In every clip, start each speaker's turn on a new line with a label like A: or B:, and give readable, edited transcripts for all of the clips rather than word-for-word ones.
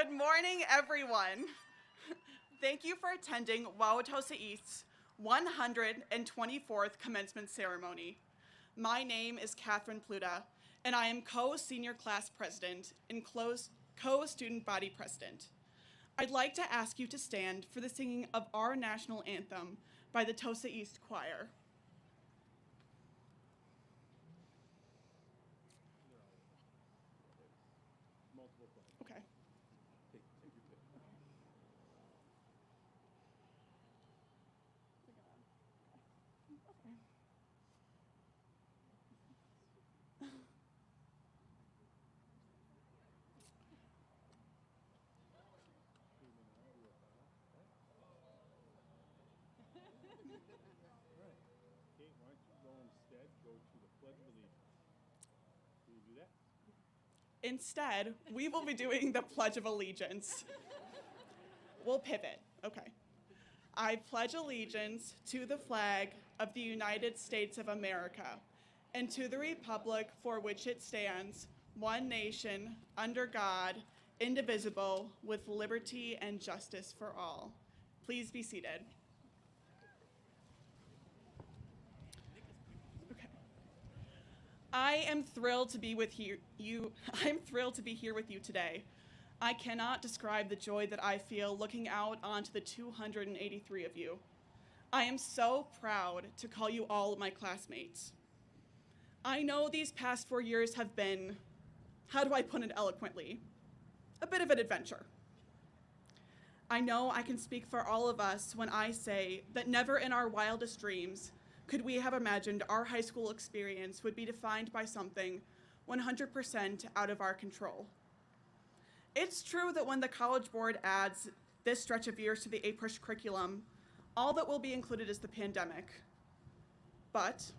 A: Good morning, everyone. Thank you for attending Wauwatosa East's 124th commencement ceremony. My name is Catherine Pluta, and I am co-senior class president and co-student body president. I'd like to ask you to stand for the singing of our national anthem by the Tosa East Choir. Okay. Instead, we will be doing the Pledge of Allegiance. We'll pivot. Okay. I pledge allegiance to the flag of the United States of America and to the republic for which it stands, one nation, under God, indivisible, with liberty and justice for all. Please be seated. I am thrilled to be I'm thrilled to be here with you today. I cannot describe the joy that I feel looking out onto the 283 of you. I am so proud to call you all my classmates. I know these past 4 years have been, how do I put it eloquently, a bit of an adventure. I know I can speak for all of us when I say that never in our wildest dreams could we have imagined our high school experience would be defined by something 100% out of our control. It's true that when the College Board adds this stretch of years to the APRISH curriculum, all that will be included is the pandemic. But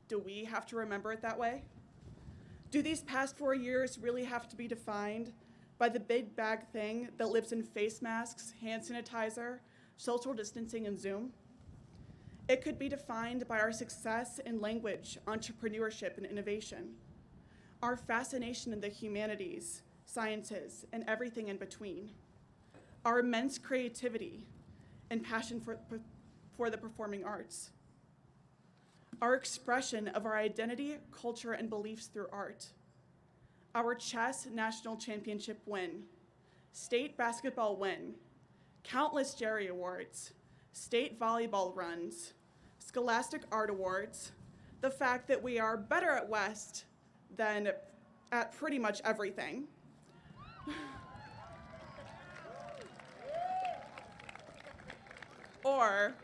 A: do we have to remember it that way? Do these past 4 years really have to be defined by the big bag thing that lives in face masks, hand sanitizer, social distancing, and Zoom? It could be defined by our success in language, entrepreneurship, and innovation, our fascination in the humanities, sciences, and everything in between, our immense creativity and passion for the performing arts, our expression of our identity, culture, and beliefs through art, our chess national championship win, state basketball win, countless Jerry Awards, state volleyball runs, Scholastic Art Awards, the fact that we are better at West than at pretty much everything. Or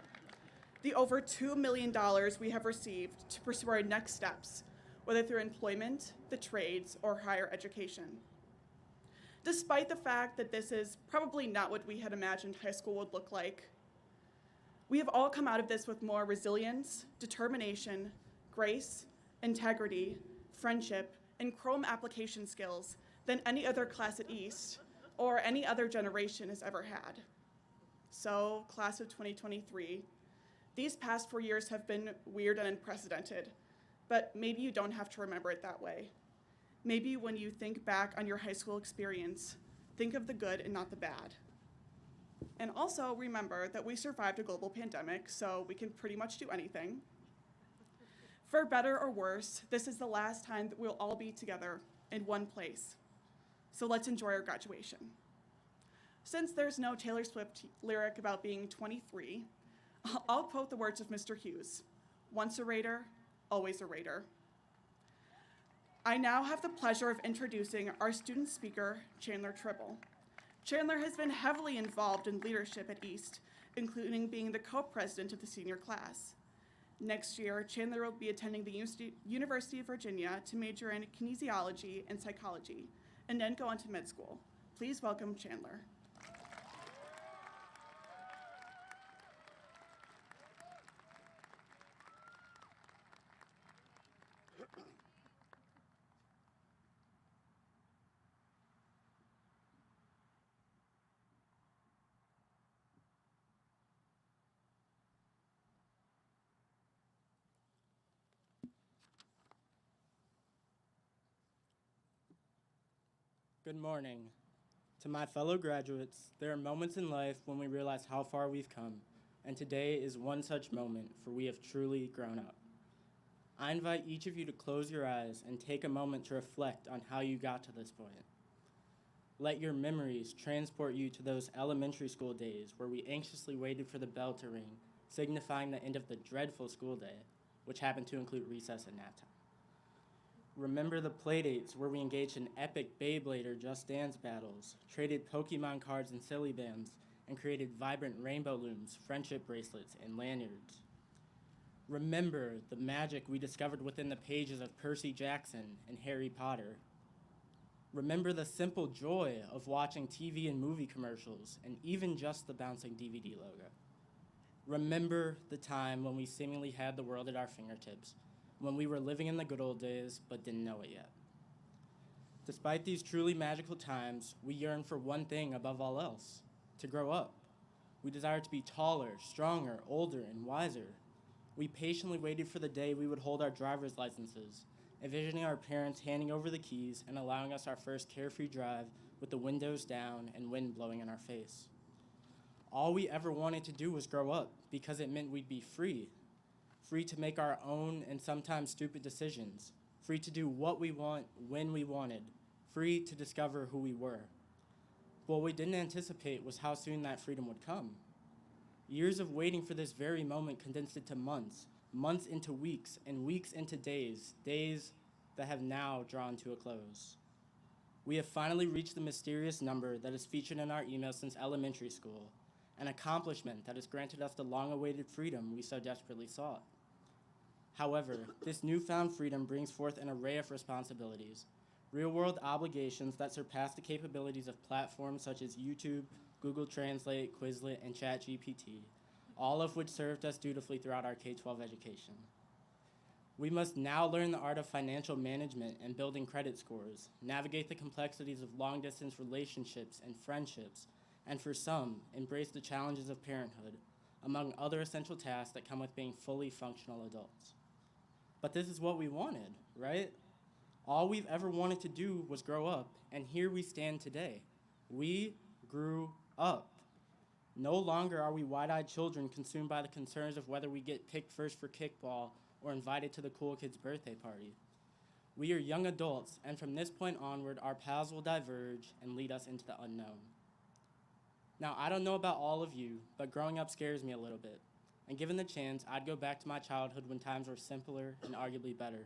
A: the over $2 million we have received to pursue our next steps, whether through employment, the trades, or higher education. Despite the fact that this is probably not what we had imagined high school would look like, we have all come out of this with more resilience, determination, grace, integrity, friendship, and Chrome application skills than any other class at East or any other generation has ever had. So, class of 2023, these past 4 years have been weird and unprecedented, but maybe you don't have to remember it that way. Maybe when you think back on your high school experience, think of the good and not the bad. And also remember that we survived a global pandemic, so we can pretty much do anything. For better or worse, this is the last time that we'll all be together in one place. So let's enjoy our graduation. Since there's no Taylor Swift lyric about being 23, I'll quote the words of Mr. Hughes: "Once a Raider, always a Raider." I now have the pleasure of introducing our student speaker, Chandler Tribble. Chandler has been heavily involved in leadership at East, including being the co-president of the senior class. Next year, Chandler will be attending the University of Virginia to major in kinesiology and psychology, and then go on to med school. Please welcome Chandler.
B: Good morning. To my fellow graduates, there are moments in life when we realize how far we've come, and today is one such moment, for we have truly grown up. I invite each of you to close your eyes and take a moment to reflect on how you got to this point. Let your memories transport you to those elementary school days where we anxiously waited for the bell to ring, signifying the end of the dreadful school day, which happened to include recess and nap time. Remember the playdates where we engaged in epic Beyblade or Just Dance battles, traded Pokemon cards and silly bands, and created vibrant rainbow looms, friendship bracelets, and lanyards. Remember the magic we discovered within the pages of Percy Jackson and Harry Potter. Remember the simple joy of watching TV and movie commercials, and even just the bouncing DVD logo. Remember the time when we seemingly had the world at our fingertips, when we were living in the good old days but didn't know it yet. Despite these truly magical times, we yearn for one thing above all else: to grow up. We desire to be taller, stronger, older, and wiser. We patiently waited for the day we would hold our driver's licenses, envisioning our parents handing over the keys and allowing us our first carefree drive with the windows down and wind blowing in our face. All we ever wanted to do was grow up because it meant we'd be free. Free to make our own and sometimes stupid decisions. Free to do what we want when we wanted. Free to discover who we were. What we didn't anticipate was how soon that freedom would come. Years of waiting for this very moment condensed into months, months into weeks, and weeks into days, days that have now drawn to a close. We have finally reached the mysterious number that is featured in our emails since elementary school, an accomplishment that has granted us the long-awaited freedom we so desperately sought. However, this newfound freedom brings forth an array of responsibilities, real-world obligations that surpass the capabilities of platforms such as YouTube, Google Translate, Quizlet, and ChatGPT, all of which served us dutifully throughout our K-12 education. We must now learn the art of financial management and building credit scores, navigate the complexities of long-distance relationships and friendships, and for some, embrace the challenges of parenthood, among other essential tasks that come with being fully functional adults. But this is what we wanted, right? All we've ever wanted to do was grow up, and here we stand today. We grew up. No longer are we wide-eyed children consumed by the concerns of whether we get picked first for kickball or invited to the cool kid's birthday party. We are young adults, and from this point onward, our paths will diverge and lead us into the unknown. Now, I don't know about all of you, but growing up scares me a little bit. And given the chance, I'd go back to my childhood when times were simpler and arguably better.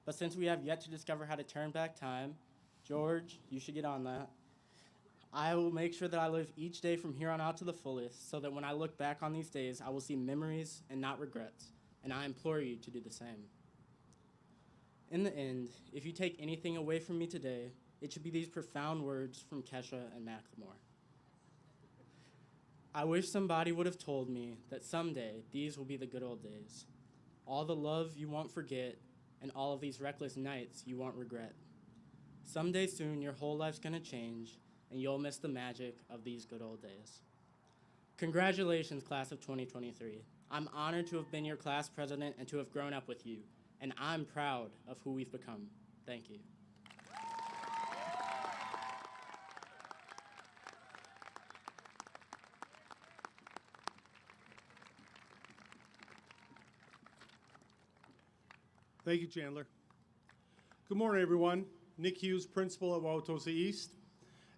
B: But since we have yet to discover how to turn back time, George, you should get on that. I will make sure that I live each day from here on out to the fullest, so that when I look back on these days, I will see memories and not regrets, and I implore you to do the same. In the end, if you take anything away from me today, it should be these profound words from Kesha and Macklemore. I wish somebody would have told me that someday these will be the good old days. All the love you won't forget, and all of these reckless nights you won't regret. Someday soon your whole life's gonna change, and you'll miss the magic of these good old days. Congratulations, class of 2023. I'm honored to have been your class president and to have grown up with you, and I'm proud of who we've become. Thank you.
C: Thank you, Chandler. Good morning, everyone. Nick Hughes, principal at Wauwatosa East.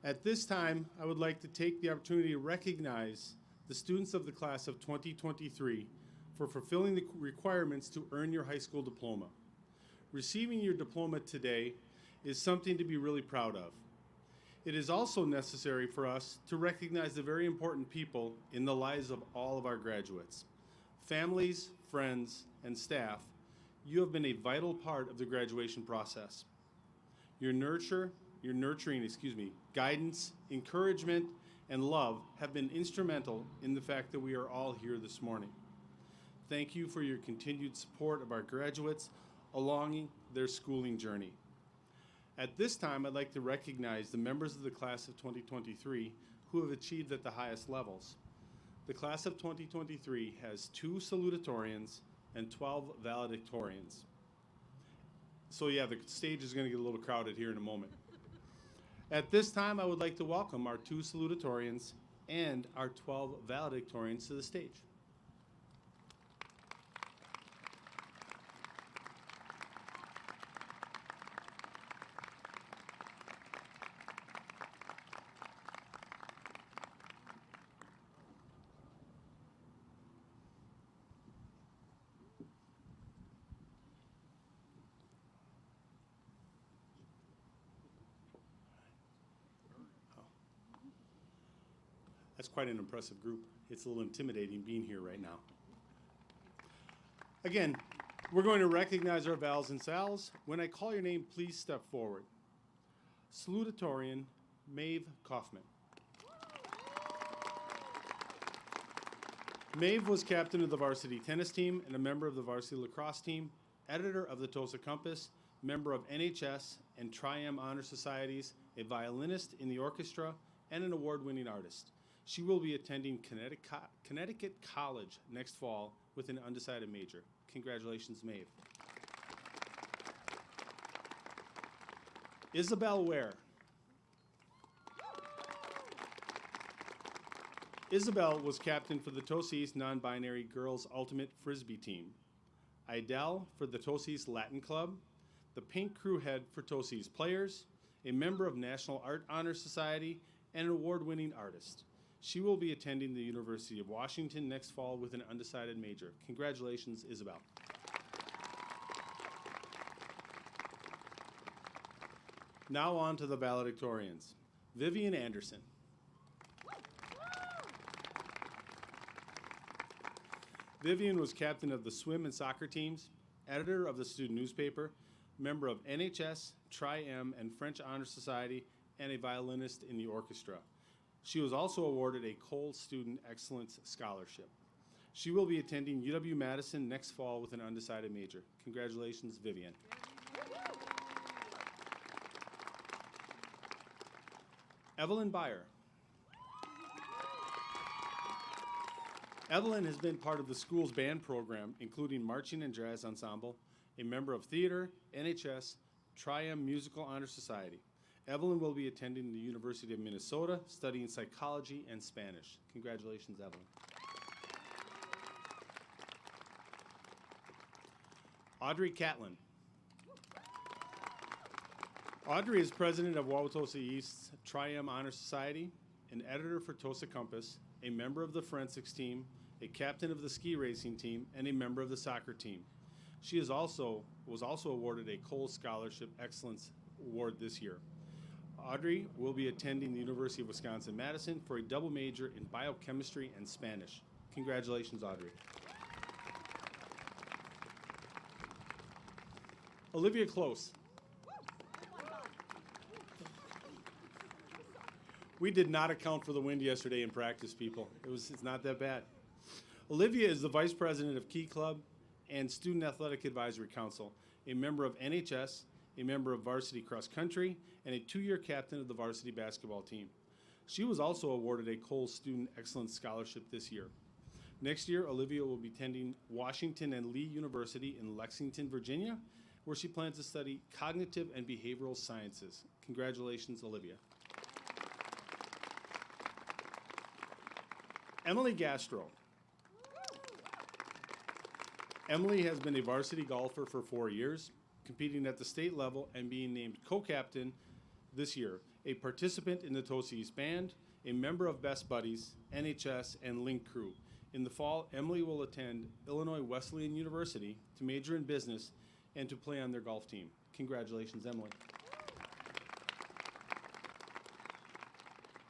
C: At this time, I would like to take the opportunity to recognize the students of the class of 2023 for fulfilling the requirements to earn your high school diploma. Receiving your diploma today is something to be really proud of. It is also necessary for us to recognize the very important people in the lives of all of our graduates. Families, friends, and staff, you have been a vital part of the graduation process. Your nurturing, guidance, encouragement, and love have been instrumental in the fact that we are all here this morning. Thank you for your continued support of our graduates along their schooling journey. At this time, I'd like to recognize the members of the class of 2023 who have achieved at the highest levels. The class of 2023 has 2 salutatorians and 12 valedictorians. So yeah, the stage is going to get a little crowded here in a moment. At this time, I would like to welcome our 2 salutatorians and our 12 valedictorians to the stage. That's quite an impressive group. It's a little intimidating being here right now. Again, we're going to recognize our vals and sals. When I call your name, please step forward. Salutatorian Maeve Kaufman. Maeve was captain of the varsity tennis team and a member of the varsity lacrosse team, editor of the Tosa Compass, member of NHS and Tri-M Honor Societies, a violinist in the orchestra, and an award-winning artist. She will be attending Connecticut College next fall with an undecided major. Congratulations, Maeve. Isabel Ware. Isabel was captain for the Tosa East non-binary girls ultimate frisbee team. Idel for the Tosa East Latin Club, the paint crew head for Tosa East Players, a member of National Art Honor Society, and an award-winning artist. She will be attending the University of Washington next fall with an undecided major. Congratulations, Isabel. Now on to the valedictorians. Vivian Anderson. Vivian was captain of the swim and soccer teams, editor of the student newspaper, member of NHS, Tri-M, and French Honor Society, and a violinist in the orchestra. She was also awarded a Cole Student Excellence Scholarship. She will be attending UW-Madison next fall with an undecided major. Congratulations, Vivian. Evelyn Byer. Evelyn has been part of the school's band program, including marching and jazz ensemble, a member of theater, NHS, Tri-M Musical Honor Society. Evelyn will be attending the University of Minnesota, studying psychology and Spanish. Congratulations, Evelyn. Audrey Catlin. Audrey is president of Wauwatosa East's Tri-M Honor Society, an editor for Tosa Compass, a member of the forensics team, a captain of the ski racing team, and a member of the soccer team. She was also awarded a Cole Scholarship Excellence Award this year. Audrey will be attending the University of Wisconsin-Madison for a double major in biochemistry and Spanish. Congratulations, Audrey. Olivia Close. We did not account for the wind yesterday in practice, people. It's not that bad. Olivia is the vice president of Key Club and Student Athletic Advisory Council, a member of NHS, a member of varsity cross country, and a 2-year captain of the varsity basketball team. She was also awarded a Cole Student Excellence Scholarship this year. Next year, Olivia will be attending Washington and Lee University in Lexington, Virginia, where she plans to study cognitive and behavioral sciences. Congratulations, Olivia. Emily Gastro. Emily has been a varsity golfer for 4 years, competing at the state level and being named co-captain this year, a participant in the Tosa East Band, a member of Best Buddies, NHS, and Link Crew. In the fall, Emily will attend Illinois Wesleyan University to major in business and to play on their golf team. Congratulations, Emily.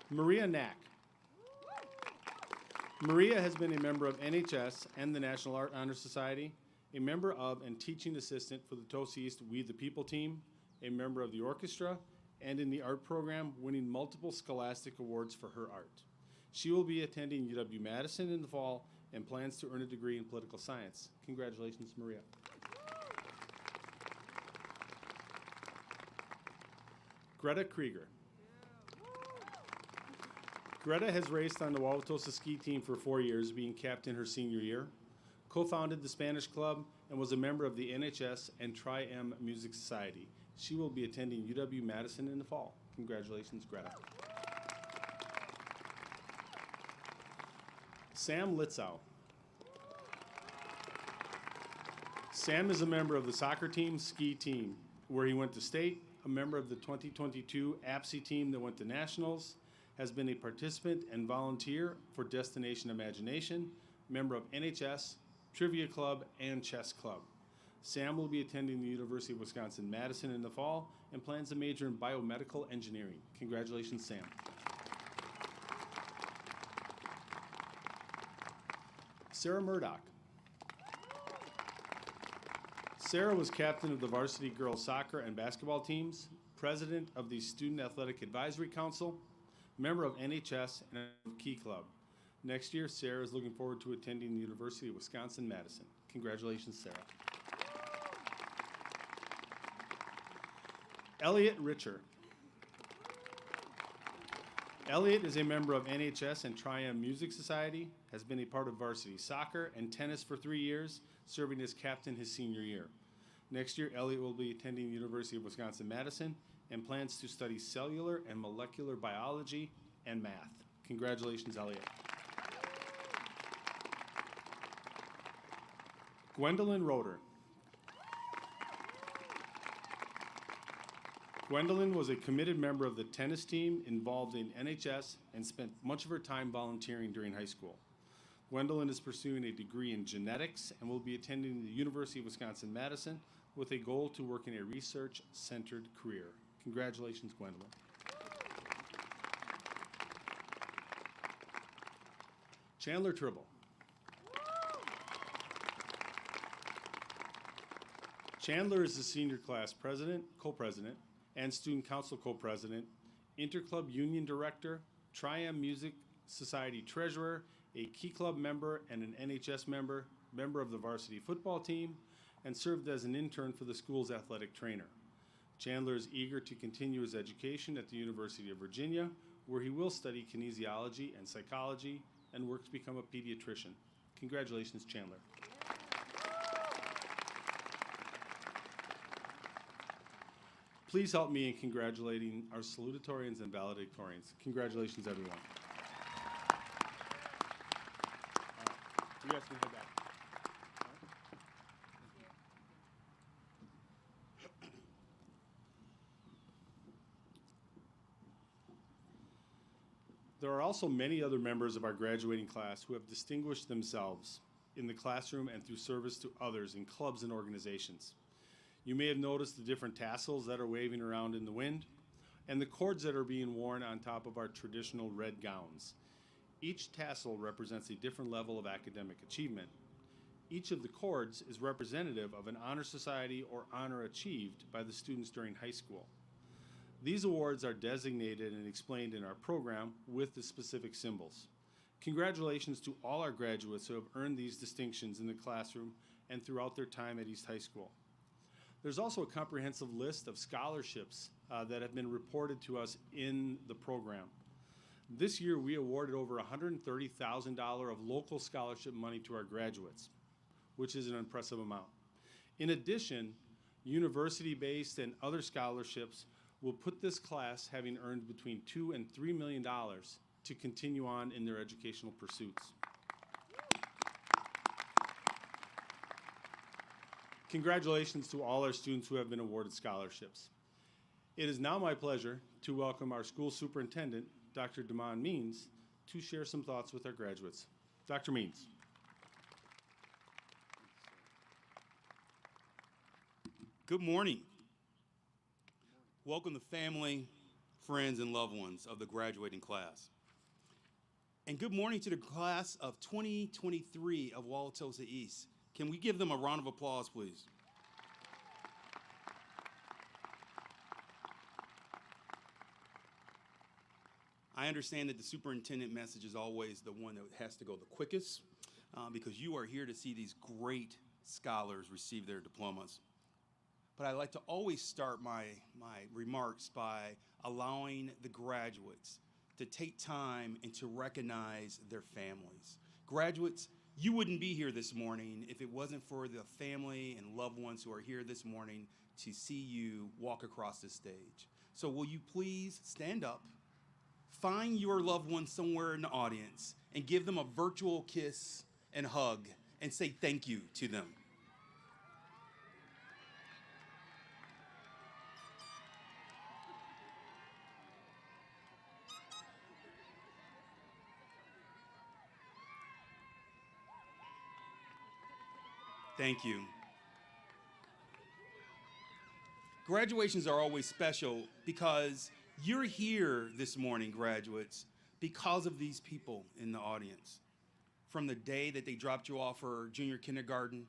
C: Maria Knack. Maria has been a member of NHS and the National Art Honor Society, a member of and teaching assistant for the Tosa East We the People team, a member of the orchestra, and in the art program, winning multiple scholastic awards for her art. She will be attending UW-Madison in the fall and plans to earn a degree in political science. Congratulations, Maria. Greta Krieger. Greta has raced on the Wauwatosa ski team for 4 years, being captain her senior year, co-founded the Spanish Club, and was a member of the NHS and Tri-M Music Society. She will be attending UW-Madison in the fall. Congratulations, Greta. Sam Litzow. Sam is a member of the soccer team, ski team, where he went to state, a member of the 2022 APSI team that went to nationals, has been a participant and volunteer for Destination Imagination, member of NHS, Trivia Club, and Chess Club. Sam will be attending the University of Wisconsin-Madison in the fall and plans to major in biomedical engineering. Congratulations, Sam. Sarah Murdoch. Sarah was captain of the varsity girls soccer and basketball teams, president of the Student Athletic Advisory Council, member of NHS and Key Club. Next year, Sarah is looking forward to attending the University of Wisconsin-Madison. Congratulations, Sarah. Elliot Richer. Elliot is a member of NHS and Triumph Music Society, has been a part of varsity soccer and tennis for 3 years, serving as captain his senior year. Next year, Elliot will be attending the University of Wisconsin-Madison and plans to study cellular and molecular biology and math. Congratulations, Elliot. Gwendolyn Roeder. Gwendolyn was a committed member of the tennis team involved in NHS and spent much of her time volunteering during high school. Gwendolyn is pursuing a degree in genetics and will be attending the University of Wisconsin-Madison with a goal to work in a research-centered career. Congratulations, Gwendolyn. Chandler Tribble. Chandler is the senior class president, co-president, and student council co-president, interclub union director, Triumph Music Society treasurer, a Key Club member and an NHS member, member of the varsity football team, and served as an intern for the school's athletic trainer. Chandler is eager to continue his education at the University of Virginia, where he will study kinesiology and psychology and work to become a pediatrician. Congratulations, Chandler. Please help me in congratulating our salutatorians and valedictorians. Congratulations, everyone. You guys can head back. There are also many other members of our graduating class who have distinguished themselves in the classroom and through service to others in clubs and organizations. You may have noticed the different tassels that are waving around in the wind and the cords that are being worn on top of our traditional red gowns. Each tassel represents a different level of academic achievement. Each of the cords is representative of an honor society or honor achieved by the students during high school. These awards are designated and explained in our program with the specific symbols. Congratulations to all our graduates who have earned these distinctions in the classroom and throughout their time at East High School. There's also a comprehensive list of scholarships that have been reported to us in the program. This year, we awarded over $130,000 of local scholarship money to our graduates, which is an impressive amount. In addition, university-based and other scholarships will put this class having earned between $2 and $3 million to continue on in their educational pursuits. Congratulations to all our students who have been awarded scholarships. It is now my pleasure to welcome our school superintendent, Dr. Damon Means, to share some thoughts with our graduates. Dr. Means.
D: Good morning. Welcome to family, friends, and loved ones of the graduating class. And good morning to the class of 2023 of Wauwatosa East. Can we give them a round of applause, please? I understand that the superintendent message is always the one that has to go the quickest because you are here to see these great scholars receive their diplomas. But I like to always start my remarks by allowing the graduates to take time and to recognize their families. Graduates, you wouldn't be here this morning if it wasn't for the family and loved ones who are here this morning to see you walk across this stage. So will you please stand up, find your loved one somewhere in the audience, and give them a virtual kiss and hug and say thank you to them. Thank you. Graduations are always special because you're here this morning, graduates, because of these people in the audience. From the day that they dropped you off for junior kindergarten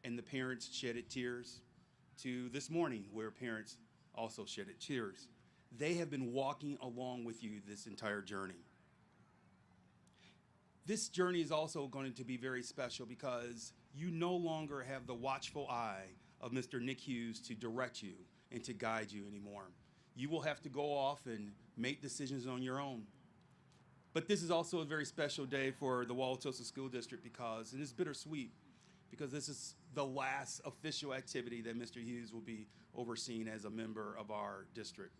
D: and the parents shedded tears, to this morning where parents also shedded tears. They have been walking along with you this entire journey. This journey is also going to be very special because you no longer have the watchful eye of Mr. Nick Hughes to direct you and to guide you anymore. You will have to go off and make decisions on your own. But this is also a very special day for the Wauwatosa School District because, and it's bittersweet, because this is the last official activity that Mr. Hughes will be overseeing as a member of our district.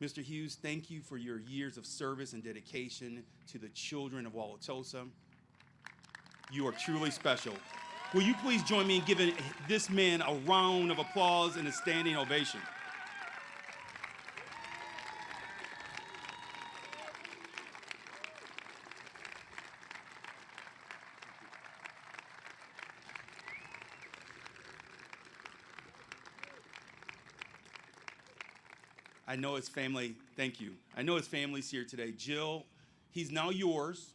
D: Mr. Hughes, thank you for your years of service and dedication to the children of Wauwatosa. You are truly special. Will you please join me in giving this man a round of applause and a standing ovation? I know his family, thank you. I know his family's here today. Jill, he's now yours.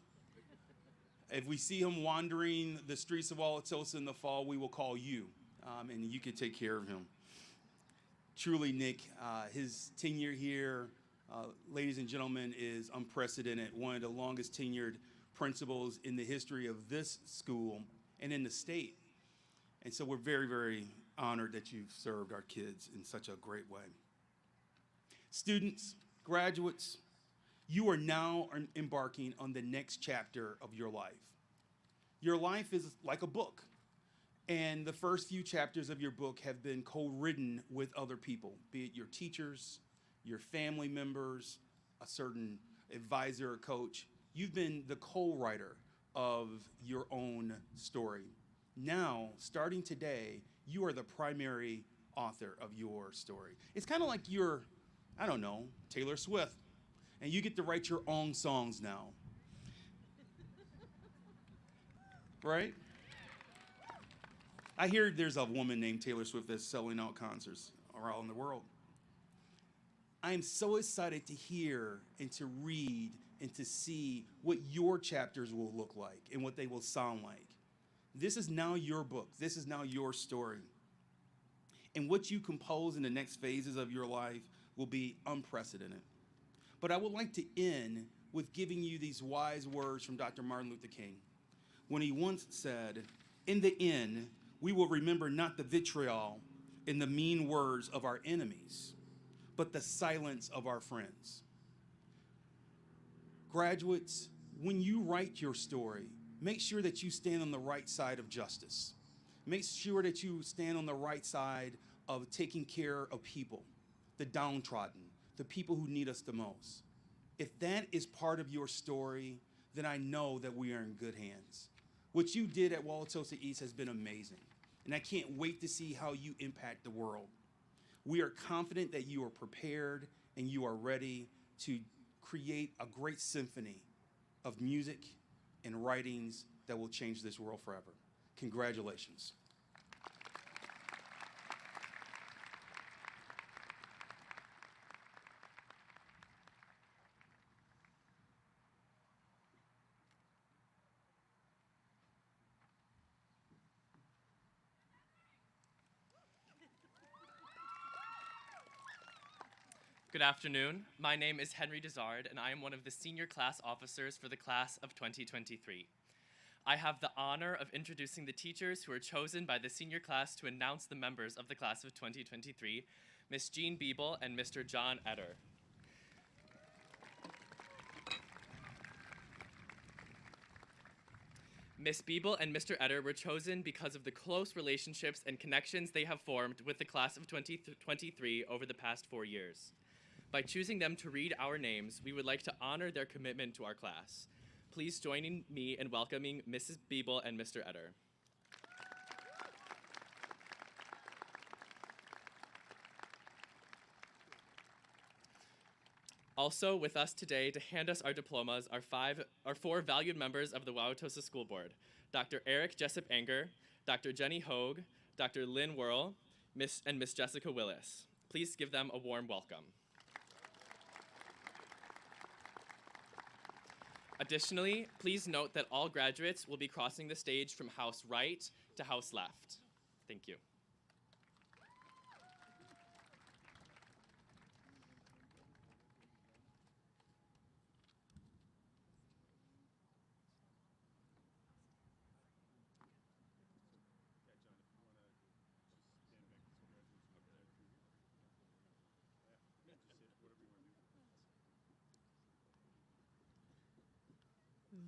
D: If we see him wandering the streets of Wauwatosa in the fall, we will call you, and you can take care of him. Truly, Nick, his tenure here, ladies and gentlemen, is unprecedented. One of the longest tenured principals in the history of this school and in the state. And so we're very, very honored that you've served our kids in such a great way. Students, graduates, you are now embarking on the next chapter of your life. Your life is like a book, and the first few chapters of your book have been co-written with other people, be it your teachers, your family members, a certain advisor or coach. You've been the co-writer of your own story. Now, starting today, you are the primary author of your story. It's kind of like you're, I don't know, Taylor Swift, and you get to write your own songs now. Right? I hear there's a woman named Taylor Swift that's selling out concerts around the world. I am so excited to hear and to read and to see what your chapters will look like and what they will sound like. This is now your book. This is now your story. And what you compose in the next phases of your life will be unprecedented. But I would like to end with giving you these wise words from Dr. Martin Luther King, when he once said, "In the end, we will remember not the vitriol and the mean words of our enemies, but the silence of our friends." Graduates, when you write your story, make sure that you stand on the right side of justice. Make sure that you stand on the right side of taking care of people, the downtrodden, the people who need us the most. If that is part of your story, then I know that we are in good hands. What you did at Wauwatosa East has been amazing, and I can't wait to see how you impact the world. We are confident that you are prepared and you are ready to create a great symphony of music and writings that will change this world forever. Congratulations.
E: Good afternoon. My name is Henry Desard, and I am one of the senior class officers for the class of 2023. I have the honor of introducing the teachers who are chosen by the senior class to announce the members of the class of 2023, Ms. Jean Biebel and Mr. John Etter. Ms. Biebel and Mr. Etter were chosen because of the close relationships and connections they have formed with the class of 2023 over the past 4 years. By choosing them to read our names, we would like to honor their commitment to our class. Please join me in welcoming Mrs. Biebel and Mr. Etter. Also with us today to hand us our diplomas are four valued members of the Wauwatosa School Board: Dr. Eric Jessup Anger, Dr. Jenny Hogue, Dr. Lynn Worrell, and Miss Jessica Willis. Please give them a warm welcome. Additionally, please note that all graduates will be crossing the stage from house right to house left. Thank you.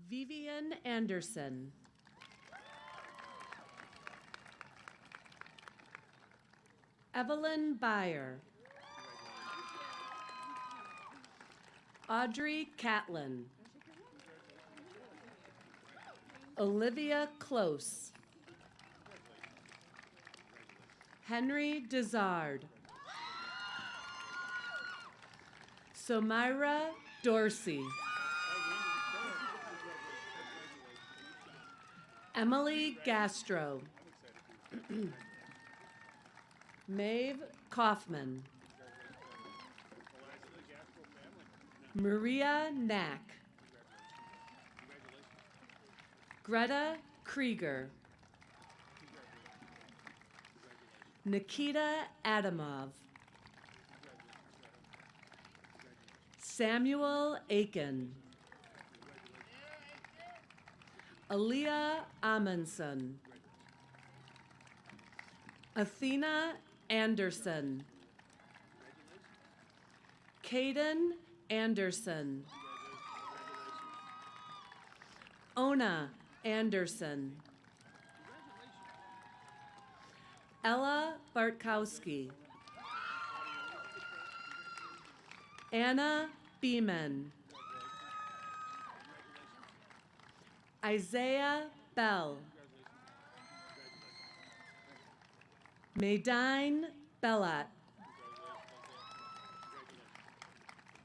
F: Vivian Anderson. Evelyn Byer. Audrey Catlin. Olivia Close. Henry Dizard. Somira Dorsey. Emily Gastro. Maeve Kaufman. Maria Knack. Greta Krieger. Nikita Adamov. Samuel Aiken. Aaliyah Amundson. Athena Anderson. Caden Anderson. Ona Anderson. Ella Bartkowski. Anna Beeman. Isaiah Bell. Maydine Bellat.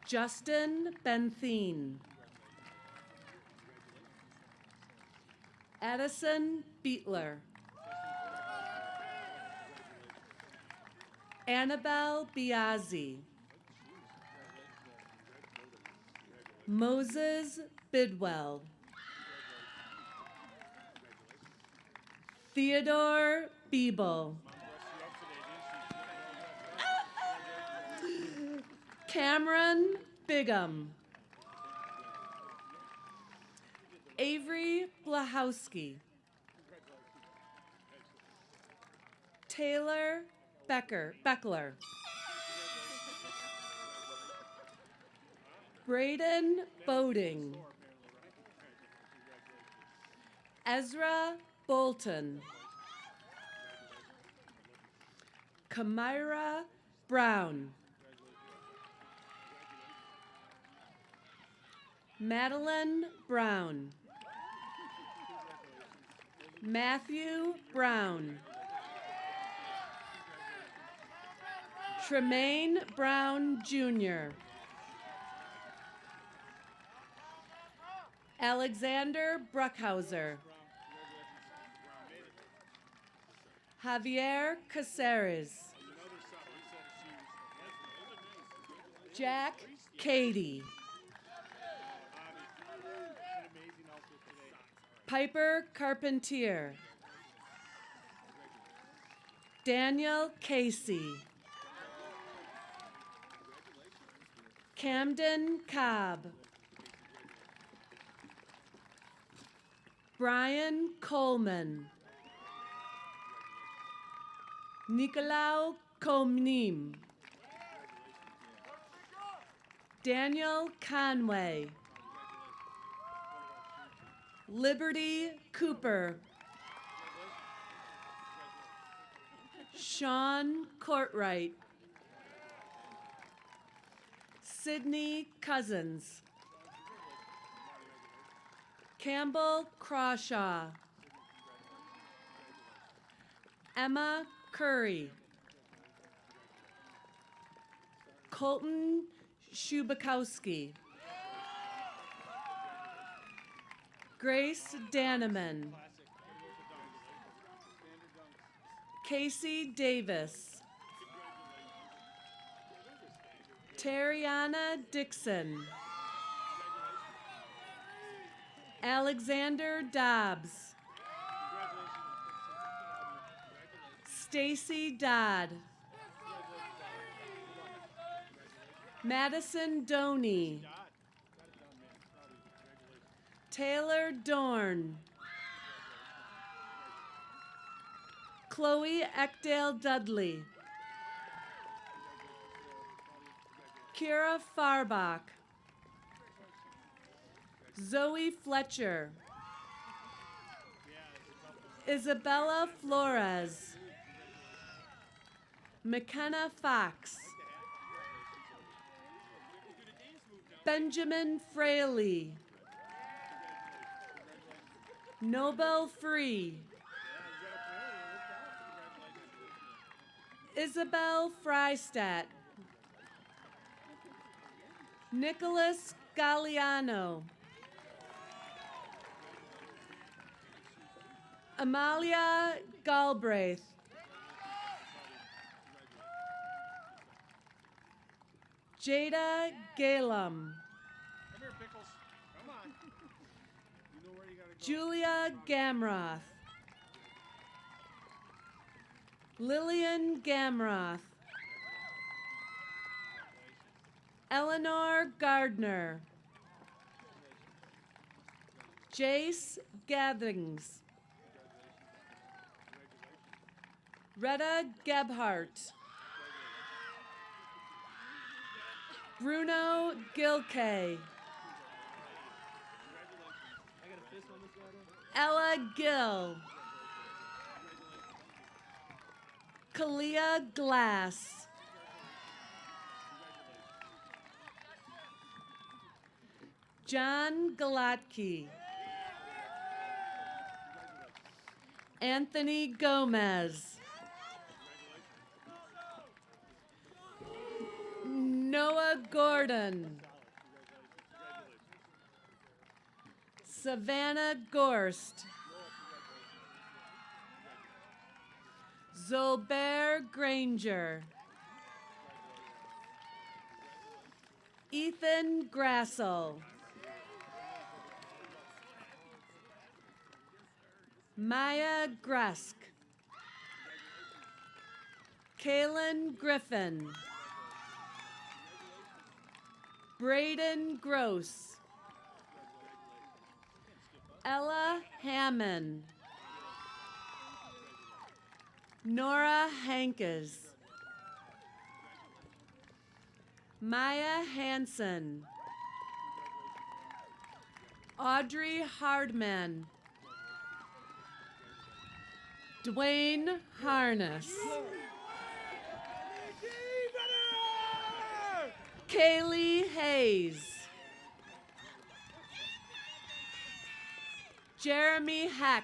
F: Justin Bentheen. Addison Beetler. Annabelle Biazzi. Moses Bidwell. Theodore Biebel. Cameron Bigham. Avery Blahowski. Taylor Beckler. Braden Boding. Ezra Bolton. Kamira Brown. Madeline Brown. Matthew Brown. Tremaine Brown Jr. Alexander Bruckhauser. Javier Caceres. Jack Cady. Piper Carpentier. Daniel Casey. Camden Cobb. Brian Coleman. Nicolau Komnim. Daniel Conway. Liberty Cooper. Sean Courtright. Sydney Cousins. Campbell Crawshaw. Emma Curry. Colton Shubakowski. Grace Daneman. Casey Davis. Tariana Dixon. Alexander Dobbs. Stacy Dodd. Madison Doney. Taylor Dorn. Chloe Eckdale Dudley. Kira Farbach. Zoe Fletcher. Isabella Flores. McKenna Fox. Benjamin Fraley. Nobel Free. Isabel Freistadt. Nicholas Galliano. Amalia Galbraith. Jada Galum.
C: Come here, Pickles. Come on. You know where you gotta go.
F: Julia Gamroth. Lillian Gamroth. Eleanor Gardner. Jace Gathings. Retta Gebhardt. Bruno Gilkay. Ella Gill. Kalia Glass. John Galatke. Anthony Gomez. Noah Gordon. Savannah Gorst. Zolbert Granger. Ethan Grassel. Maya Grusk. Kaylin Griffin. Braden Gross. Ella Hammond. Nora Hankes. Maya Hansen. Audrey Hardman. Dwayne Harness. Kaylee Hayes. Jeremy Heck.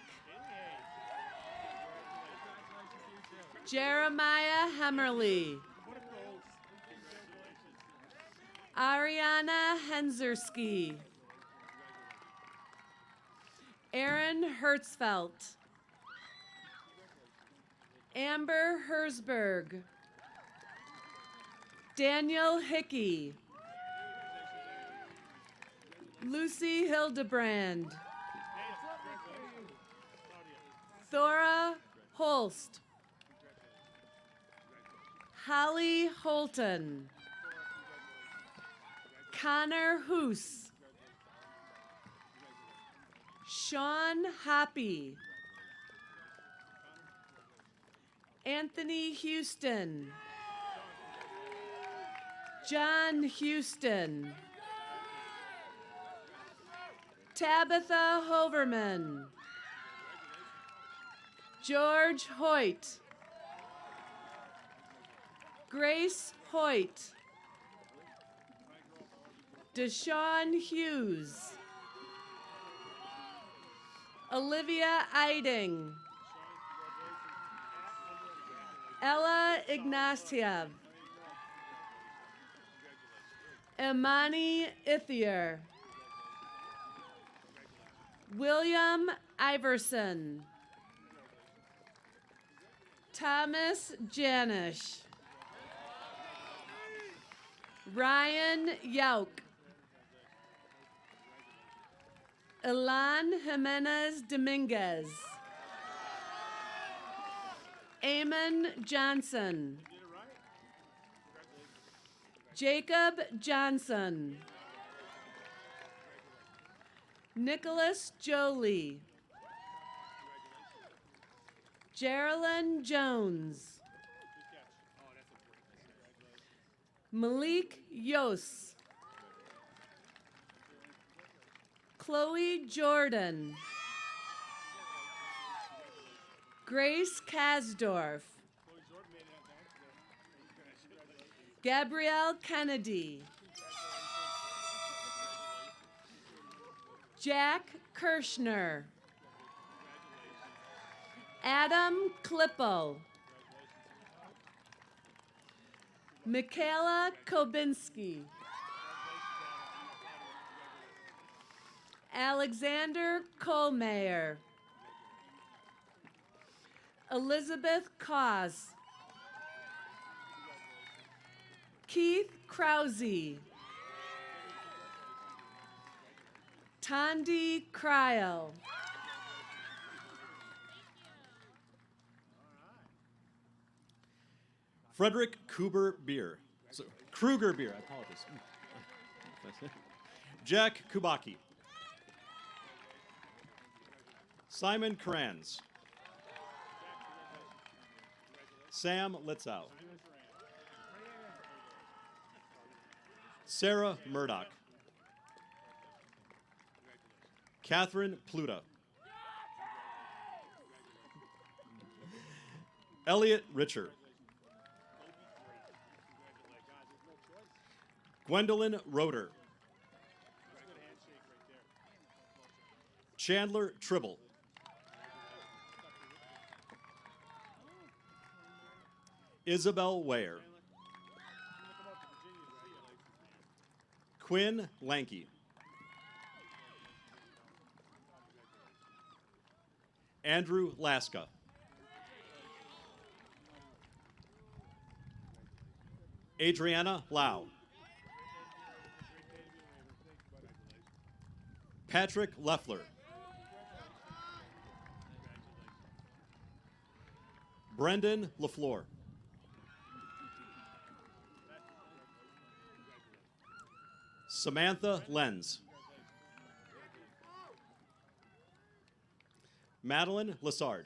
F: Jeremiah Hemmerly. Ariana Henzersky. Aaron Hertzfeld. Amber Herzberg. Daniel Hickey. Lucy Hildebrand. Thora Holst. Holly Holton. Connor Hoos. Sean Hoppy. Anthony Houston. John Houston. Tabitha Hoverman. George Hoyt. Grace Hoyt. Deshaun Hughes. Olivia Eiding. Ella Ignatiev. Imani Ithier. William Iverson. Thomas Janish. Ryan Yauk. Elan Jimenez Dominguez. Eamon Johnson. Jacob Johnson. Nicholas Jolie. Geraldine Jones. Malik Yos. Chloe Jordan. Grace Kasdorf. Gabrielle Kennedy. Jack Kirschner. Adam Klippo. Michaela Kobinski. Alexander Kohlmeyer. Elizabeth Koss. Keith Krause. Tandi Cryo.
G: Frederick Kruger Beer. Kruger Beer, I apologize. Jack Kubaki. Simon Kranz. Sam Litzow. Sarah Murdoch. Catherine Pluta. Elliot Richer. Gwendolyn Roeder. Chandler Tribble. Isabel Ware. Quinn Lanky. Andrew Laska. Adriana Lau. Patrick Leffler. Brendan LaFleur. Samantha Lenz. Madeline Lassard.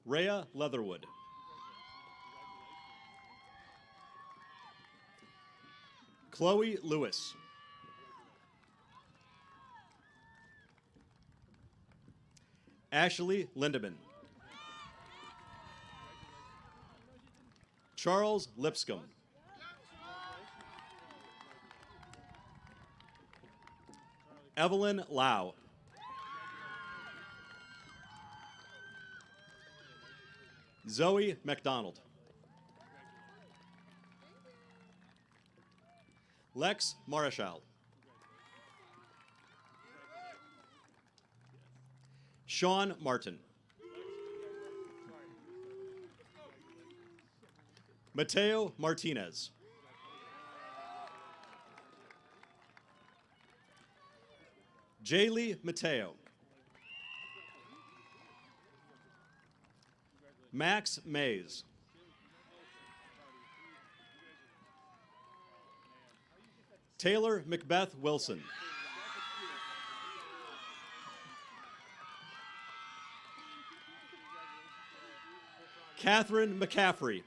G: Rhea Leatherwood. Chloe Lewis. Ashley Lindeman. Charles Lipscomb. Evelyn Lau. Zoe McDonald. Lex Marichal. Sean Martin. Mateo Martinez. Jaylee Mateo. Max Mays. Taylor Macbeth Wilson. Catherine McCaffrey.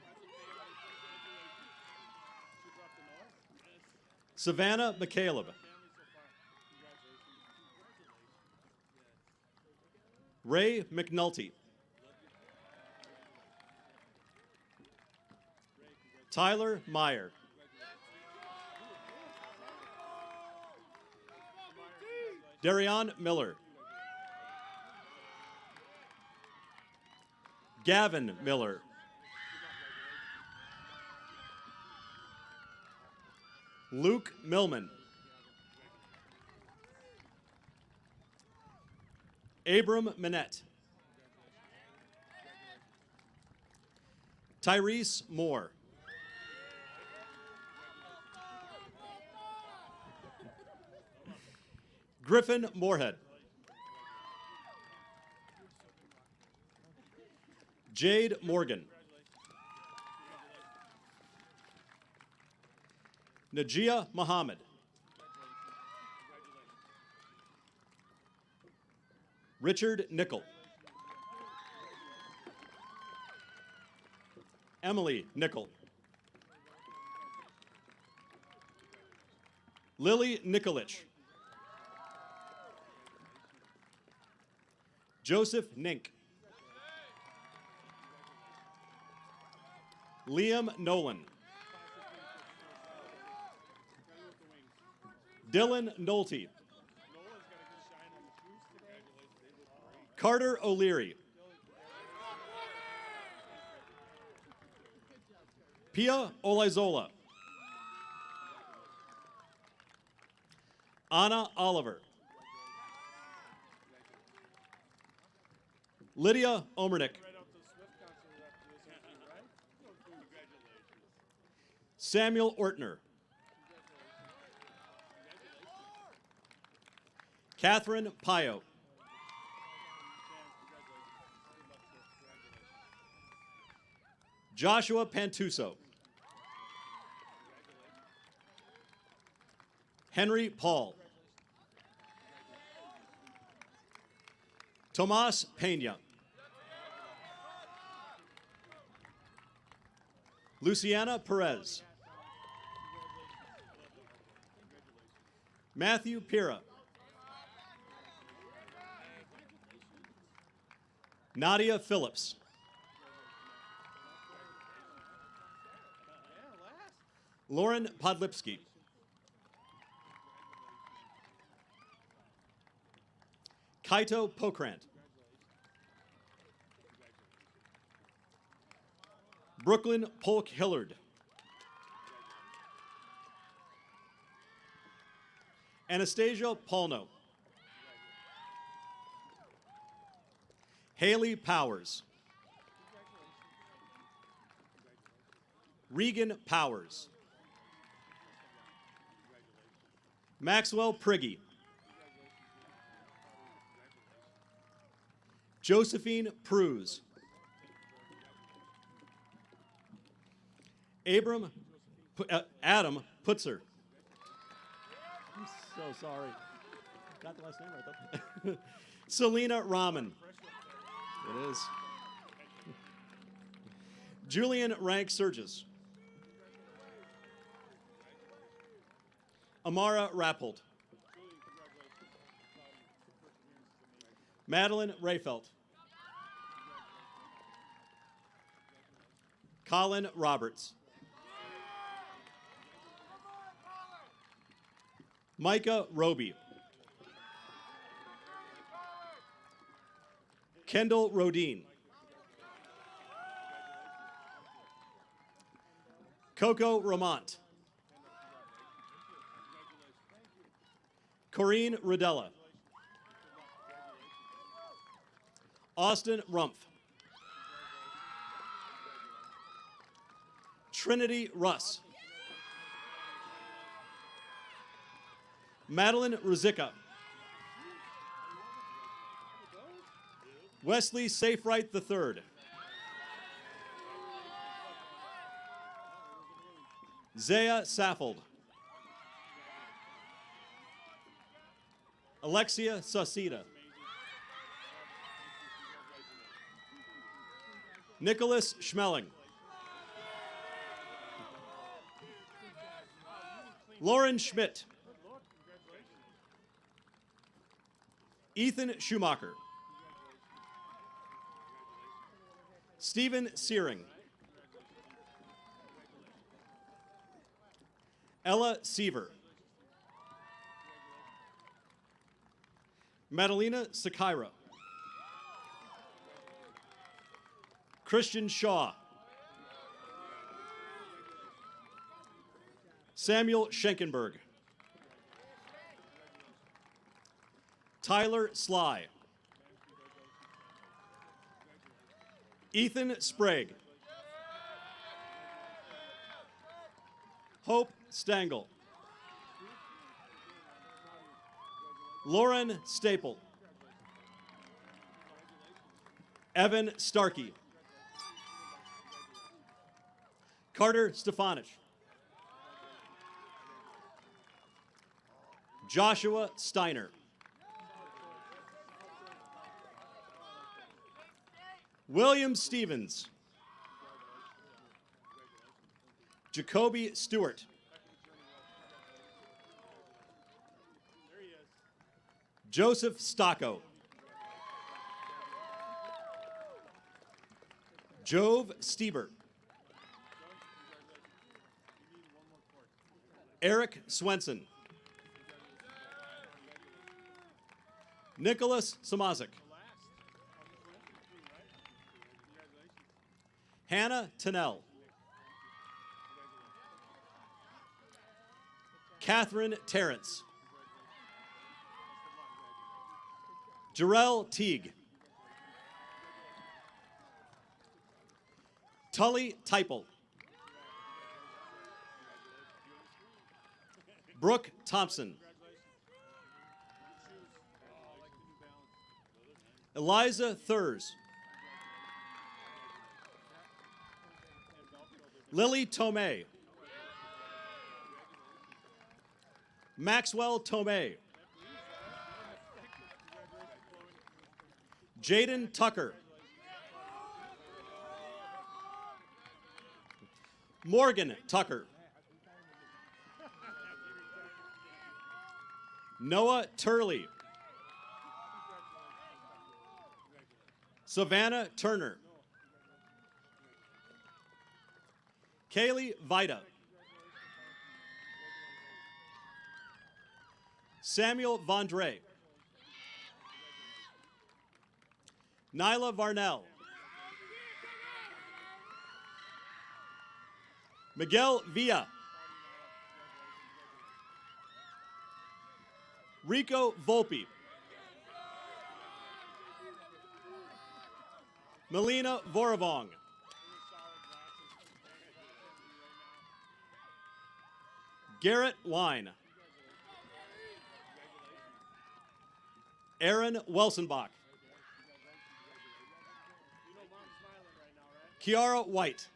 G: Savannah McCaleb. Ray McNulty. Tyler Meyer. Darion Miller. Gavin Miller. Luke Millman. Abram Minette. Tyrese Moore. Griffin Moorhead. Jade Morgan. Najia Muhammad. Richard Nickel. Emily Nickel. Lily Nikolich. Joseph Nink. Liam Nolan. Dylan Nolte. Carter O'Leary. Pia Olaizola. Anna Oliver. Lydia Omernick. Samuel Ortner. Catherine Pio. Joshua Pantuso. Henry Paul. Tomas Pena. Luciana Perez. Matthew Pira. Nadia Phillips. Lauren Podlipski. Kaito Pokrant. Brooklyn Polk Hillard. Anastasia Paulno. Haley Powers. Regan Powers. Maxwell Priggy. Josephine Pruse. Adam Putzer. I'm so sorry. Got the last name right though. Selena Rahman. It is. Julian Rank Surges. Amara Rappold. Madeline Rayfelt. Colin Roberts. Micah Roby. Kendall Rodine. Coco Ramont. Corrine Rodella. Austin Rumpf. Trinity Russ. Madeline Ruzicka. Wesley Safewright III. Zaya Saffold. Alexia Sauceda. Nicholas Schmeling. Lauren Schmidt. Ethan Schumacher. Stephen Searing. Ella Seaver. Madalena Sakira. Christian Shaw. Samuel Schenkenberg. Tyler Sly. Ethan Sprague. Hope Stangl. Lauren Staple. Evan Starkey. Carter Stefanich. Joshua Steiner. William Stevens. Jacoby Stewart. Joseph Stocco. Jove Stieber. Eric Swenson. Nicholas Samazik. Hannah Tennell. Catherine Terrence. Jarrell Teague. Tully Teipel. Brooke Thompson. Eliza Thurs. Lily Tomei. Maxwell Tomei. Jaden Tucker. Morgan Tucker. Noah Turley. Savannah Turner. Kaylee Vida. Samuel Vondre. Nyla Varnell. Miguel Villa. Rico Volpe. Melina Voravong. Garrett Wine. Aaron Welsenbach. Kiara White.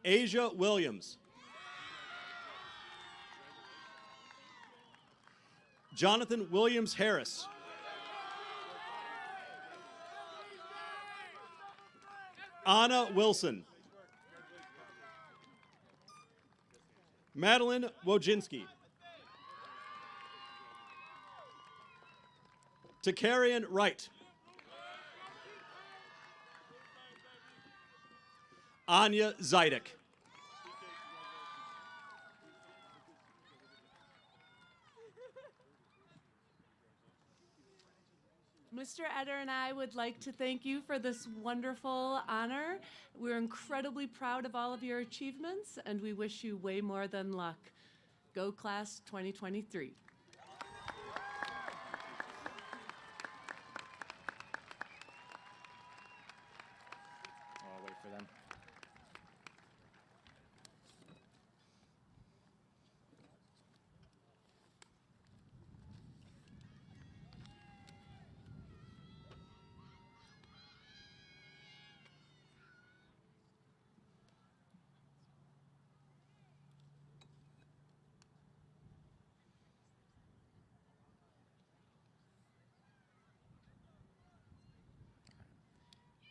G: Asia Williams. Jonathan Williams Harris. Anna Wilson. Madeline Wojcinski. Takarian Wright. Anya Zidek.
F: Mr. Eder and I would like to thank you for this wonderful honor. We're incredibly proud of all of your achievements, and we wish you way more than luck. Go Class 2023.
B: I'll wait for them.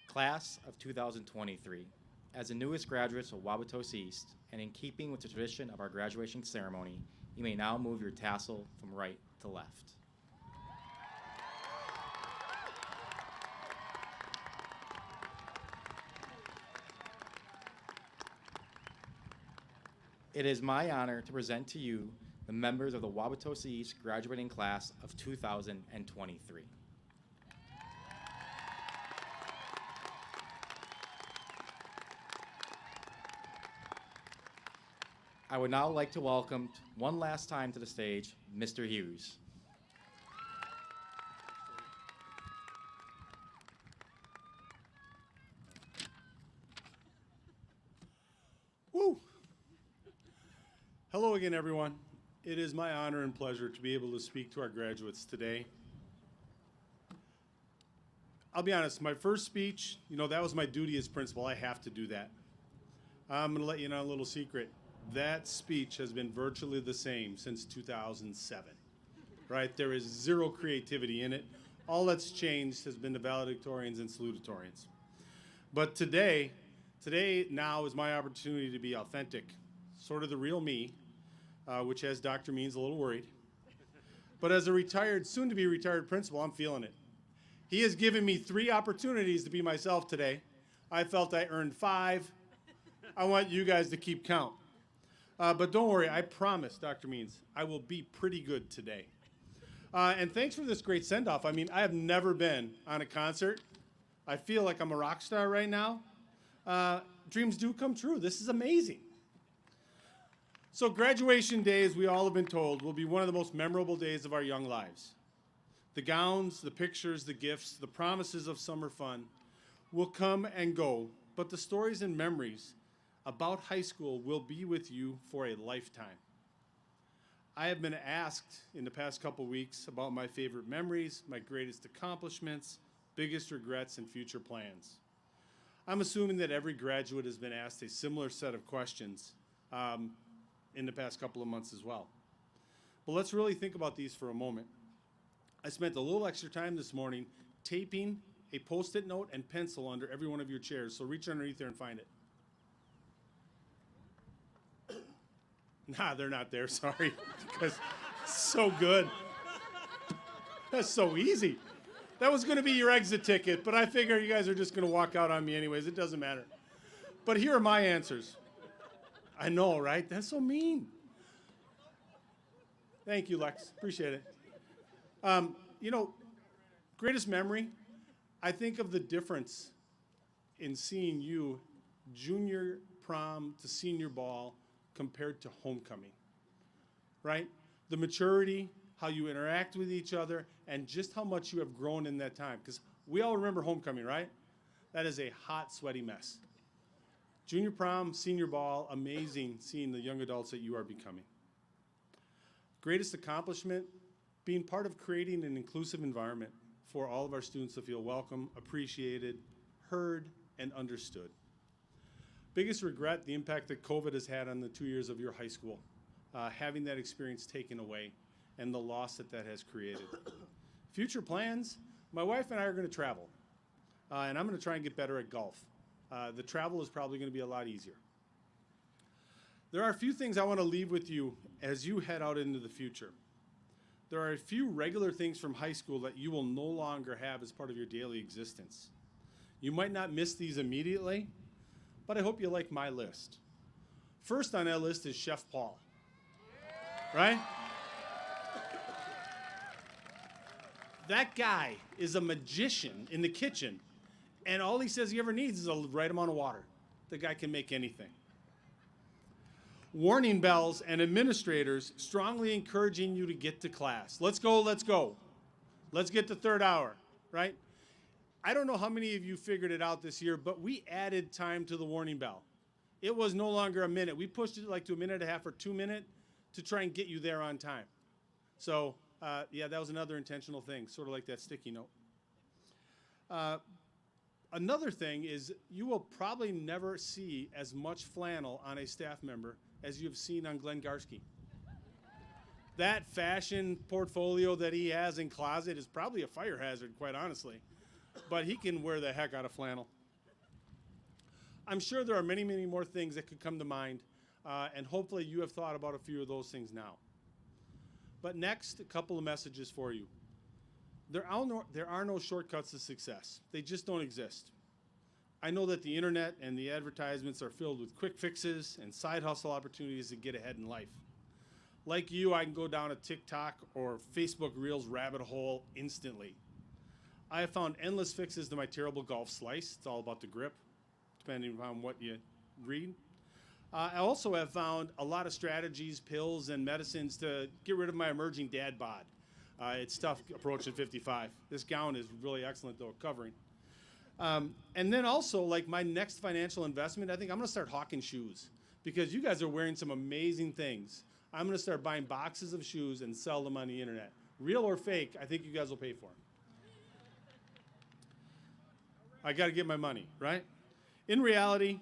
H: Class of 2023. As the newest graduates of Wauwatosa East, and in keeping with the tradition of our graduation ceremony, you may now move your tassel from right to left. It is my honor to present to you the members of the Wauwatosa East graduating class of 2023. I would now like to welcome one last time to the stage, Mr. Hughes.
C: Woo! Hello again, everyone. It is my honor and pleasure to be able to speak to our graduates today. I'll be honest, my first speech, that was my duty as principal. I have to do that. I'm going to let you know a little secret. That speech has been virtually the same since 2007, right? There is zero creativity in it. All that's changed has been the valedictorians and salutatorians. But today now is my opportunity to be authentic, sort of the real me, which has Dr. Means a little worried. But as a soon-to-be retired principal, I'm feeling it. He has given me 3 opportunities to be myself today. I felt I earned 5. I want you guys to keep count. But don't worry, I promise, Dr. Means, I will be pretty good today. And thanks for this great send-off. I mean, I have never been on a concert. I feel like I'm a rock star right now. Dreams do come true. This is amazing. So graduation day, as we all have been told, will be one of the most memorable days of our young lives. The gowns, the pictures, the gifts, the promises of summer fun will come and go, but the stories and memories about high school will be with you for a lifetime. I have been asked in the past couple weeks about my favorite memories, my greatest accomplishments, biggest regrets, and future plans. I'm assuming that every graduate has been asked a similar set of questions in the past couple of months as well. But let's really think about these for a moment. I spent a little extra time this morning taping a Post-it note and pencil under every one of your chairs, so reach underneath there and find it. Nah, they're not there, sorry, because it's so good. That's so easy. That was gonna be your exit ticket, but I figure you guys are just gonna walk out on me anyways, it doesn't matter. But here are my answers. I know, right? That's so mean. Thank you, Lex, appreciate it. Greatest memory, I think of the difference in seeing you junior prom to senior ball compared to homecoming, right? The maturity, how you interact with each other, and just how much you have grown in that time. Because we all remember homecoming, right? That is a hot, sweaty mess. Junior prom, senior ball, amazing seeing the young adults that you are becoming. Greatest accomplishment, being part of creating an inclusive environment for all of our students to feel welcome, appreciated, heard, and understood. Biggest regret, the impact that COVID has had on the 2 years of your high school, having that experience taken away and the loss that that has created. Future plans, my wife and I are gonna travel, and I'm gonna try and get better at golf. The travel is probably gonna be a lot easier. There are a few things I wanna leave with you as you head out into the future. There are a few regular things from high school that you will no longer have as part of your daily existence. You might not miss these immediately, but I hope you like my list. First on that list is Chef Paul, right? That guy is a magician in the kitchen, and all he says he ever needs is a right amount of water. The guy can make anything. Warning bells and administrators strongly encouraging you to get to class. Let's go, let's go. Let's get to third hour, right? I don't know how many of you figured it out this year, but we added time to the warning bell. It was no longer a minute. We pushed it like to a minute and a half or 2 minutes to try and get you there on time. So, yeah, that was another intentional thing, sort of like that sticky note. Another thing is you will probably never see as much flannel on a staff member as you've seen on Glenn Garski. That fashion portfolio that he has in closet is probably a fire hazard, quite honestly. But he can wear the heck out of flannel. I'm sure there are many, many more things that could come to mind, and hopefully you have thought about a few of those things now. But next, a couple of messages for you. There are no shortcuts to success. They just don't exist. I know that the internet and the advertisements are filled with quick fixes and side hustle opportunities to get ahead in life. Like you, I can go down a TikTok or Facebook Reels rabbit hole instantly. I have found endless fixes to my terrible golf slice. It's all about the grip, depending on what you read. I also have found a lot of strategies, pills, and medicines to get rid of my emerging dad bod. It's tough approaching 55. This gown is really excellent, though, covering. And then also, like my next financial investment, I think I'm going to start hawking shoes because you guys are wearing some amazing things. I'm going to start buying boxes of shoes and sell them on the internet. Real or fake, I think you guys will pay for them. I got to get my money, right? In reality,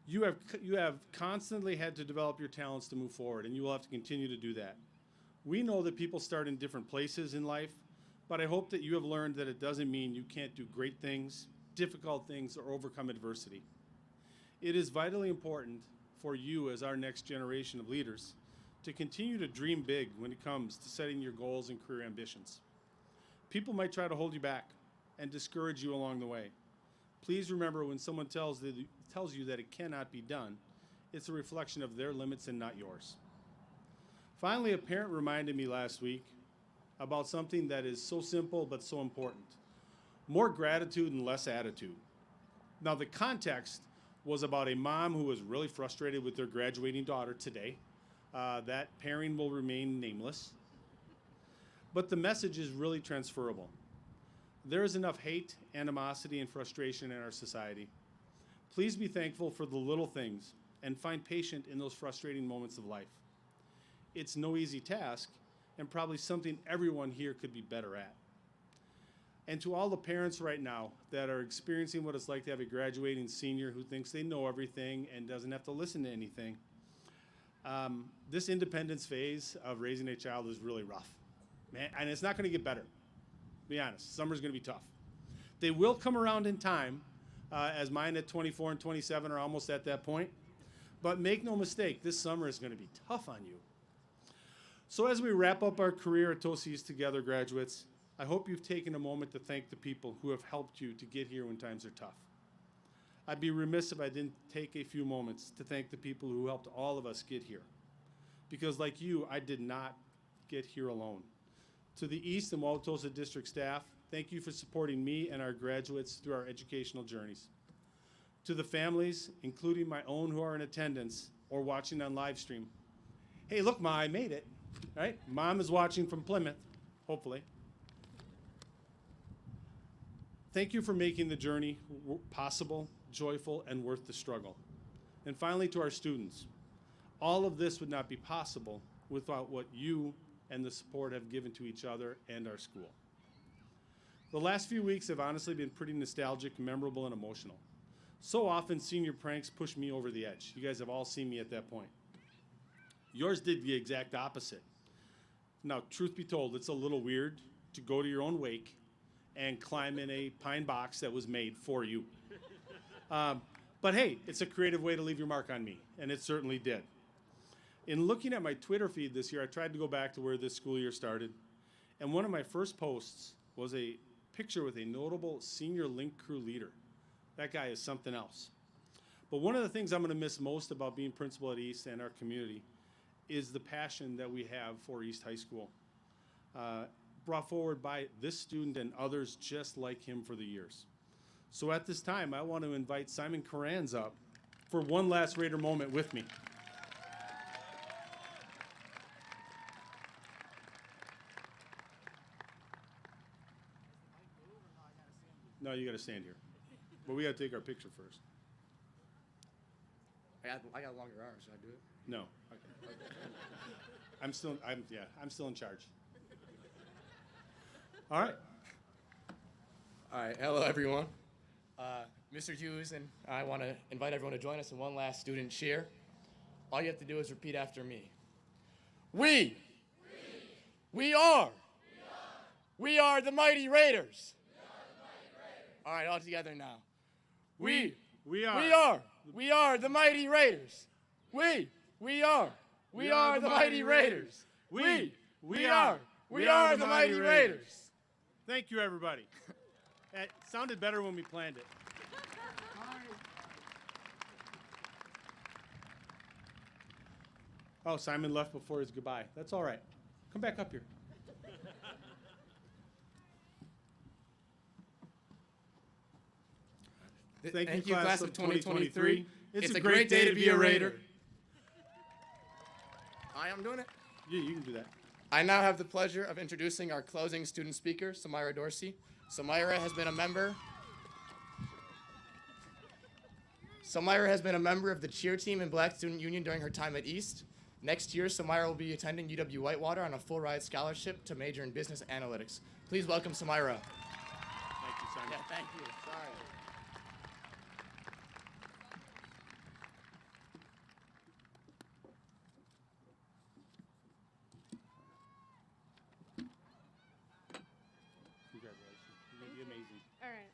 C: you have constantly had to develop your talents to move forward, and you will have to continue to do that. We know that people start in different places in life, but I hope that you have learned that it doesn't mean you can't do great things, difficult things, or overcome adversity. It is vitally important for you as our next generation of leaders to continue to dream big when it comes to setting your goals and career ambitions. People might try to hold you back and discourage you along the way. Please remember when someone tells you that it cannot be done, it's a reflection of their limits and not yours. Finally, a parent reminded me last week about something that is so simple but so important. More gratitude and less attitude. Now, the context was about a mom who was really frustrated with their graduating daughter today. That pairing will remain nameless. But the message is really transferable. There is enough hate, animosity, and frustration in our society. Please be thankful for the little things and find patience in those frustrating moments of life. It's no easy task, and probably something everyone here could be better at. And to all the parents right now that are experiencing what it's like to have a graduating senior who thinks they know everything and doesn't have to listen to anything, this independence phase of raising a child is really rough. Man, and it's not going to get better. Be honest, summer's going to be tough. They will come around in time, as mine at 24 and 27 are almost at that point. But make no mistake, this summer is going to be tough on you. So as we wrap up our career at Tosa East Together, graduates, I hope you've taken a moment to thank the people who have helped you to get here when times are tough. I'd be remiss if I didn't take a few moments to thank the people who helped all of us get here. Because like you, I did not get here alone. To the East and Wauwatosa District staff, thank you for supporting me and our graduates through our educational journeys. To the families, including my own who are in attendance or watching on live stream. Hey, look, Ma, I made it, right? Mom is watching from Plymouth, hopefully. Thank you for making the journey possible, joyful, and worth the struggle. And finally, to our students, all of this would not be possible without what you and the support have given to each other and our school. The last few weeks have honestly been pretty nostalgic, memorable, and emotional. So often, senior pranks push me over the edge. You guys have all seen me at that point. Yours did the exact opposite. Now, truth be told, it's a little weird to go to your own wake and climb in a pine box that was made for you. But hey, it's a creative way to leave your mark on me, and it certainly did. In looking at my Twitter feed this year, I tried to go back to where this school year started, and one of my first posts was a picture with a notable senior Link Crew leader. That guy is something else. But one of the things I'm going to miss most about being principal at East and our community is the passion that we have for East High School, brought forward by this student and others just like him for the years. So at this time, I want to invite Simon Carranz up for one last Raider moment with me. No, you got to stand here. But we got to take our picture first.
I: I got longer arms. Should I do it?
C: No. Okay. I'm still in charge. All right.
I: All right. Hello, everyone. Mr. Hughes and I want to invite everyone to join us in one last student cheer. All you have to do is repeat after me. We are the Mighty Raiders. All right, all together now. We are the Mighty Raiders. We are the Mighty Raiders. We are the Mighty Raiders.
C: Thank you, everybody. It sounded better when we planned it. Oh, Simon left before his goodbye. That's all right. Come back up here. Thank you, class of 2023. It's a great day to be a Raider.
I: I am doing it.
C: Yeah, you can do that.
I: I now have the pleasure of introducing our closing student speaker, Samira Dorsey. Samira has been a member of the cheer team and Black Student Union during her time at East. Next year, Samira will be attending UW-Whitewater on a full-ride scholarship to major in business analytics. Please welcome Samira.
C: Thank you, Simon.
I: Yeah, thank you. Sorry.
C: Congratulations. You're going to be amazing.
J: All right.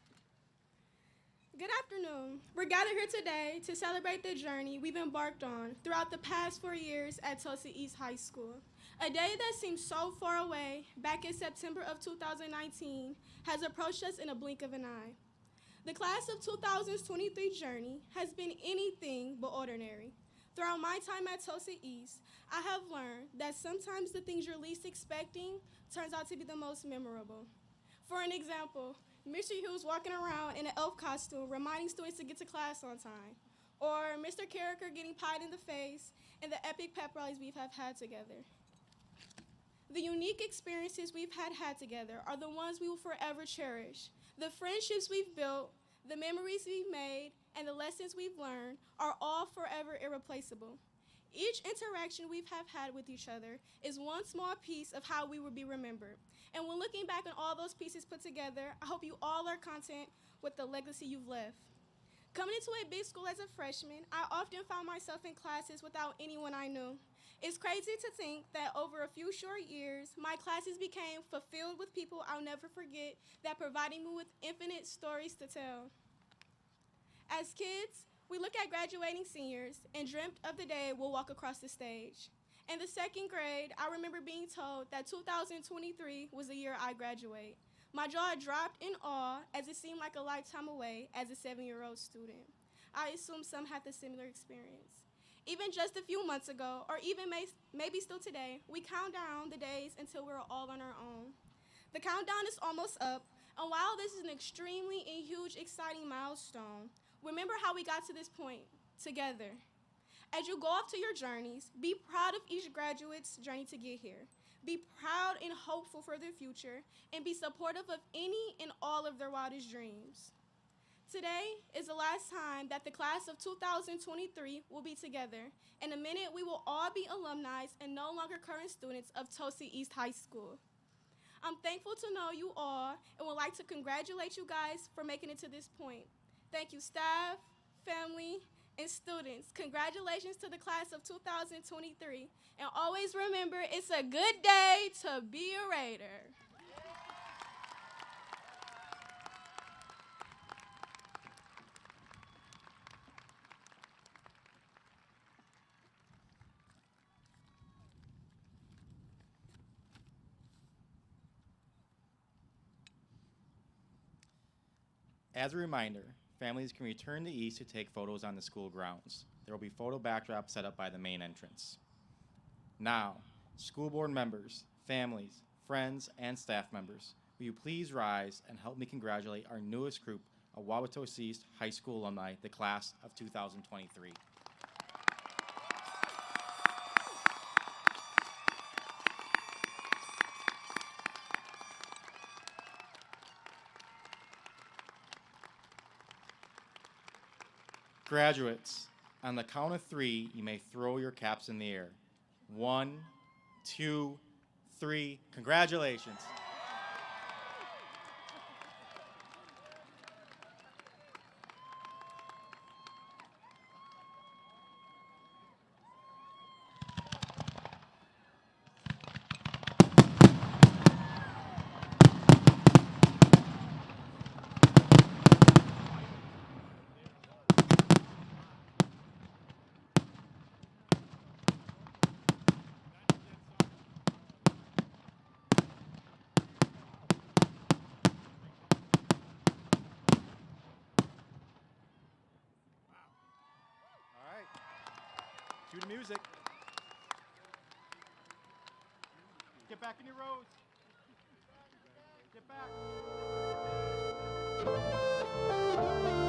J: Good afternoon. We're gathered here today to celebrate the journey we've embarked on throughout the past 4 years at Tulsa East High School. A day that seems so far away, back in September of 2019, has approached us in a blink of an eye. The class of 2023 journey has been anything but ordinary. Throughout my time at Tulsa East, I have learned that sometimes the things you're least expecting turns out to be the most memorable. For an example, Mr. Hughes walking around in an elf costume reminding students to get to class on time, or Mr. Carricker getting pied in the face in the epic pep rallies we have had together. The unique experiences we've had together are the ones we will forever cherish. The friendships we've built, the memories we've made, and the lessons we've learned are all forever irreplaceable. Each interaction we've had with each other is one small piece of how we will be remembered. And when looking back on all those pieces put together, I hope you all are content with the legacy you've left. Coming into a big school as a freshman, I often found myself in classes without anyone I knew. It's crazy to think that over a few short years, my classes became fulfilled with people I'll never forget that provided me with infinite stories to tell. As kids, we look at graduating seniors and dreamt of the day we'll walk across the stage. In the second grade, I remember being told that 2023 was the year I graduate. My jaw dropped in awe as it seemed like a lifetime away as a 7-year-old student. I assume some had the similar experience. Even just a few months ago, or even maybe still today, we count down the days until we're all on our own. The countdown is almost up, and while this is an extremely and huge exciting milestone, remember how we got to this point, together. As you go off to your journeys, be proud of each graduate's journey to get here. Be proud and hopeful for their future, and be supportive of any and all of their wildest dreams. Today is the last time that the class of 2023 will be together. In a minute, we will all be alumni and no longer current students of Tulsa East High School. I'm thankful to know you all and would like to congratulate you guys for making it to this point. Thank you, staff, family, and students. Congratulations to the class of 2023. And always remember, it's a good day to be a Raider.
H: As a reminder, families can return to East to take photos on the school grounds. There will be photo backdrops set up by the main entrance. Now, school board members, families, friends, and staff members, will you please rise and help me congratulate our newest group of Wauwatosa East High School alumni, the class of 2023. Graduates, on the count of 3, you may throw your caps in the air. 1, 2, 3. Congratulations. All right. Cue the music.
G: Get back in your rows. Get back.